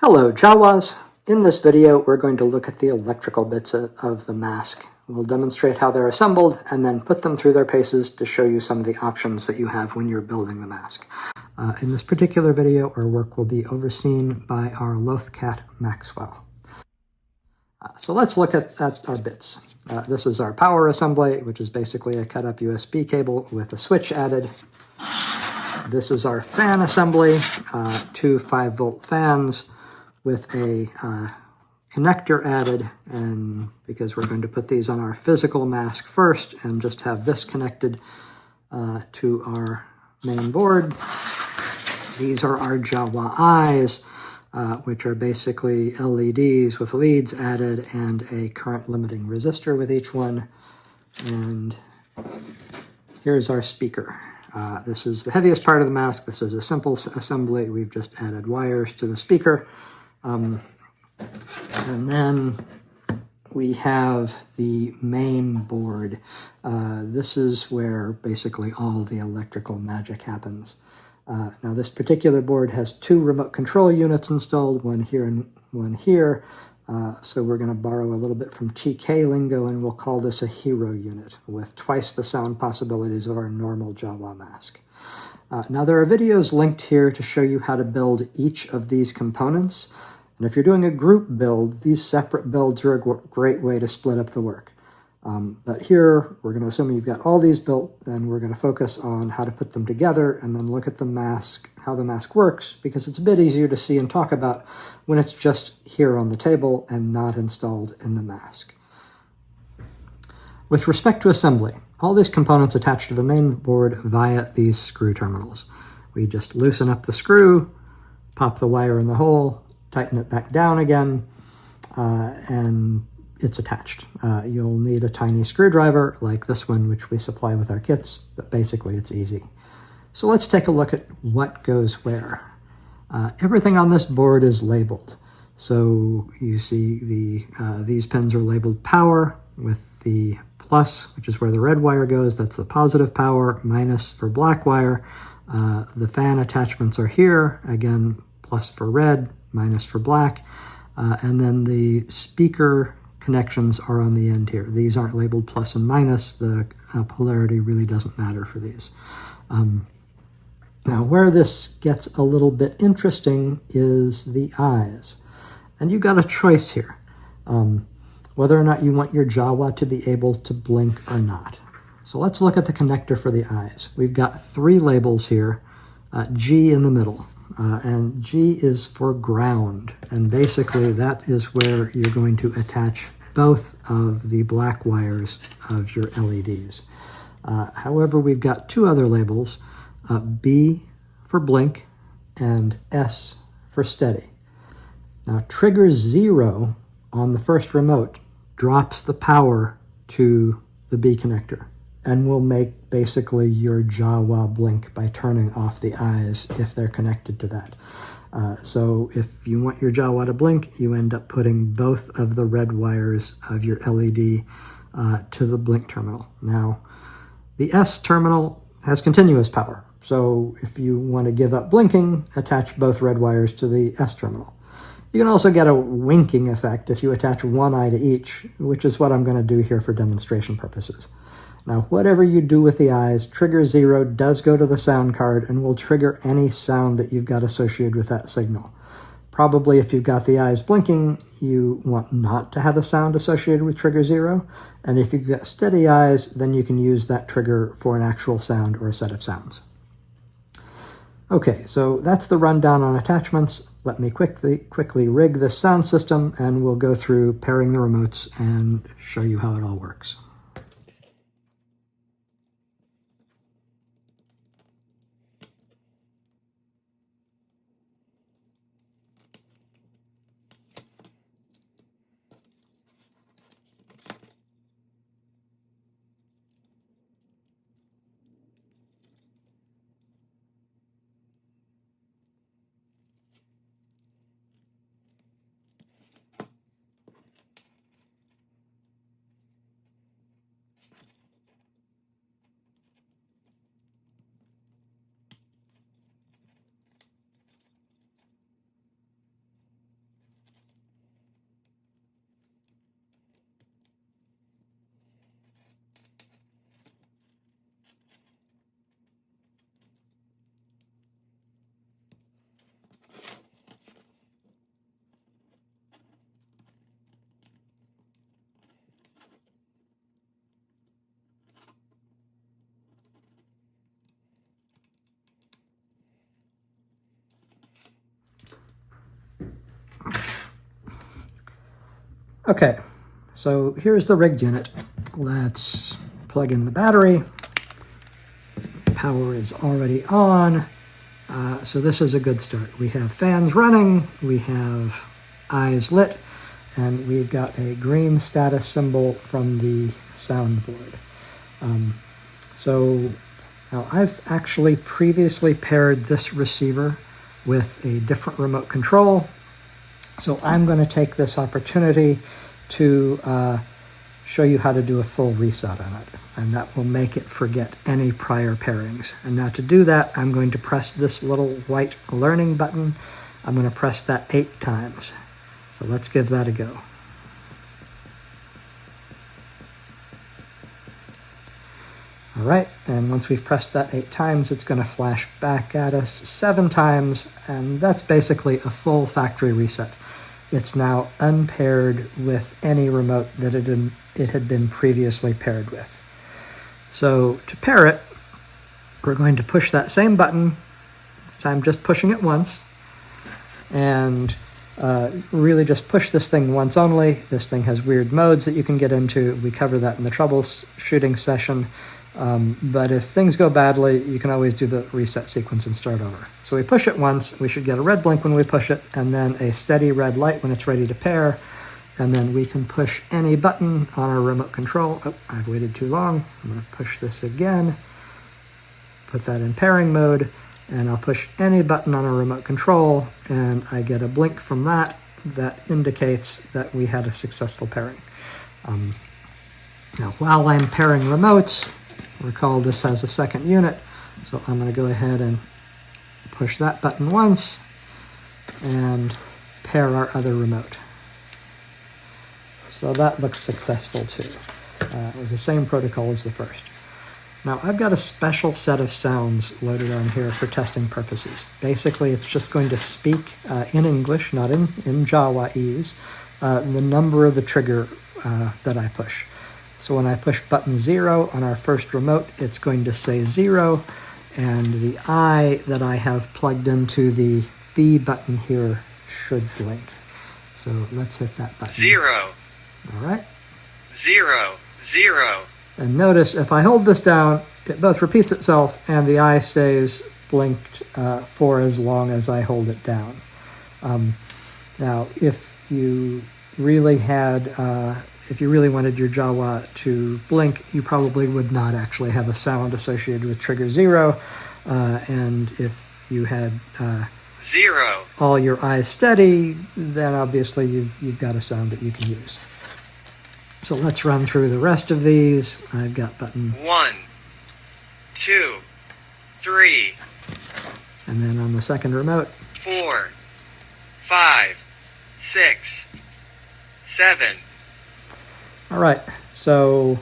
Hello Jawas! In this video we're going to look at the electrical bits of the mask. We'll demonstrate how they're assembled and then put them through their paces to show you some of the options that you have when you're building the mask. In this particular video our work will be overseen by our Lothcat Maxwell. So let's look at our bits. This is our power assembly, which is basically a cut up USB cable with a switch added. This is our fan assembly, two 5-volt fans with a connector added, and because we're going to put these on our physical mask first and just have this connected to our main board. These are our Jawa eyes, which are basically LEDs with leads added and a current limiting resistor with each one. And here's our speaker. This is the heaviest part of the mask. This is a simple assembly. We've just added wires to the speaker. And then we have the main board. This is where basically all the electrical magic happens. Now this particular board has two remote control units installed, one here and one here. So we're going to borrow a little bit from TK lingo and we'll call this a hero unit with twice the sound possibilities of our normal Jawa mask. Now there are videos linked here to show you how to build each of these components. And if you're doing a group build, these separate builds are a great way to split up the work. But here, we're going to assume you've got all these built, and we're going to focus on how to put them together and then look at the mask, how the mask works, because it's a bit easier to see and talk about when it's just here on the table and not installed in the mask. With respect to assembly, all these components attach to the main board via these screw terminals. We just loosen up the screw, pop the wire in the hole, tighten it back down again, and it's attached. You'll need a tiny screwdriver like this one, which we supply with our kits, but basically it's easy. So let's take a look at what goes where. Everything on this board is labeled. So you see these pins are labeled power with the plus, which is where the red wire goes. That's the positive power, minus for black wire. The fan attachments are here, again, plus for red, minus for black, and then the speaker connections are on the end here. These aren't labeled plus and minus. The polarity really doesn't matter for these. Now where this gets a little bit interesting is the eyes. And you've got a choice here, whether or not you want your Jawa to be able to blink or not. So let's look at the connector for the eyes. We've got three labels here, G in the middle. And G is for ground, and basically that is where you're going to attach both of the black wires of your LEDs. However, we've got two other labels, B for blink and S for steady. Now trigger 0 on the first remote drops the power to the B connector and will make basically your Jawa blink by turning off the eyes if they're connected to that. So if you want your Jawa to blink, you end up putting both of the red wires of your LED to the blink terminal. Now, the S terminal has continuous power. So if you want to give up blinking, attach both red wires to the S terminal. You can also get a winking effect if you attach one eye to each, which is what I'm going to do here for demonstration purposes. Now, whatever you do with the eyes, trigger 0 does go to the sound card and will trigger any sound that you've got associated with that signal. Probably if you've got the eyes blinking, you want not to have a sound associated with trigger 0. And if you've got steady eyes, then you can use that trigger for an actual sound or a set of sounds. Okay, so that's the rundown on attachments. Let me quickly rig this sound system and we'll go through pairing the remotes and show you how it all works. Okay, so here's the rigged unit. Let's plug in the battery. Power is already on. So this is a good start. We have fans running, we have eyes lit, and we've got a green status symbol from the soundboard. So now I've actually previously paired this receiver with a different remote control. So I'm going to take this opportunity to show you how to do a full reset on it, and that will make it forget any prior pairings. And now to do that, I'm going to press this little white learning button. I'm going to press that 8 times. So let's give that a go. All right, and once we've pressed that 8 times, it's going to flash back at us 7 times, and that's basically a full factory reset. It's now unpaired with any remote that it had been previously paired with. So to pair it, we're going to push that same button. This time just pushing it once, and really just push this thing once only. This thing has weird modes that you can get into. We cover that in the troubleshooting session. But if things go badly, you can always do the reset sequence and start over. So we push it once, we should get a red blink when we push it, and then a steady red light when it's ready to pair, and then we can push any button on our remote control. Oh, I've waited too long. I'm going to push this again, put that in pairing mode, and I'll push any button on a remote control, and I get a blink from that that indicates that we had a successful pairing. Now, while I'm pairing remotes, recall this has a second unit, so I'm going to go ahead and push that button once and pair our other remote. So that looks successful too. It was the same protocol as the first. Now I've got a special set of sounds loaded on here for testing purposes. Basically, it's just going to speak in English, not in Jawa'ese, the number of the trigger that I push. So when I push button 0 on our first remote, it's going to say 0, and the eye that I have plugged into the B button here should blink. So let's hit that button. 0. All right. 0, 0. And notice if I hold this down, it both repeats itself and the eye stays blinked for as long as I hold it down. Now, if you really wanted your Jawa to blink, you probably would not actually have a sound associated with trigger 0. And if you had 0. all your eyes steady, then obviously you've got a sound that you can use. So let's run through the rest of these. I've got button 1, 2, 3. And then on the second remote, 4, 5, 6, 7. All right, so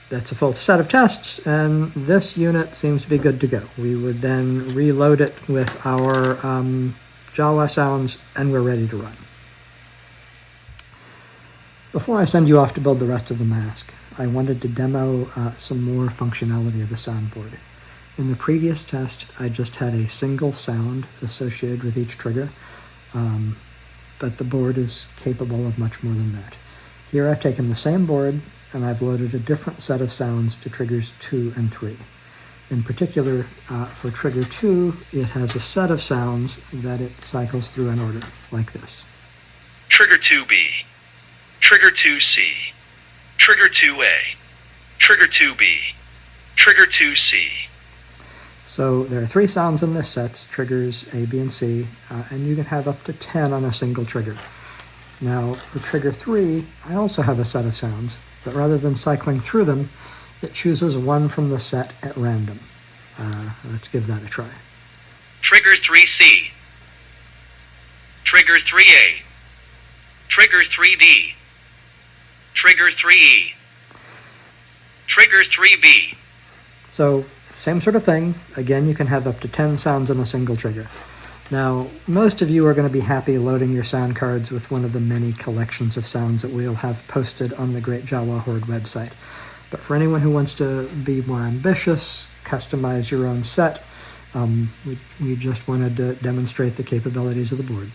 that's a full set of tests, and this unit seems to be good to go. We would then reload it with our Jawa sounds, and we're ready to run. Before I send you off to build the rest of the mask, I wanted to demo some more functionality of the soundboard. In the previous test, I just had a single sound associated with each trigger, but the board is capable of much more than that. Here I've taken the same board and I've loaded a different set of sounds to triggers 2 and 3. In particular, for trigger 2, it has a set of sounds that it cycles through in order, like this. Trigger 2B, Trigger 2C, Trigger 2A, Trigger 2B, Trigger 2C. So there are 3 sounds in this set, triggers A, B, and C, and you can have up to 10 on a single trigger. Now, for trigger 3, I also have a set of sounds, but rather than cycling through them, it chooses one from the set at random. Let's give that a try. Trigger 3C, Trigger 3A, Trigger 3D, Trigger 3E, Trigger 3B. So, same sort of thing. Again, you can have up to 10 sounds on a single trigger. Now, most of you are going to be happy loading your sound cards with one of the many collections of sounds that we'll have posted on the Great Jawa Horde website. But for anyone who wants to be more ambitious, customize your own set, we just wanted to demonstrate the capabilities of the board.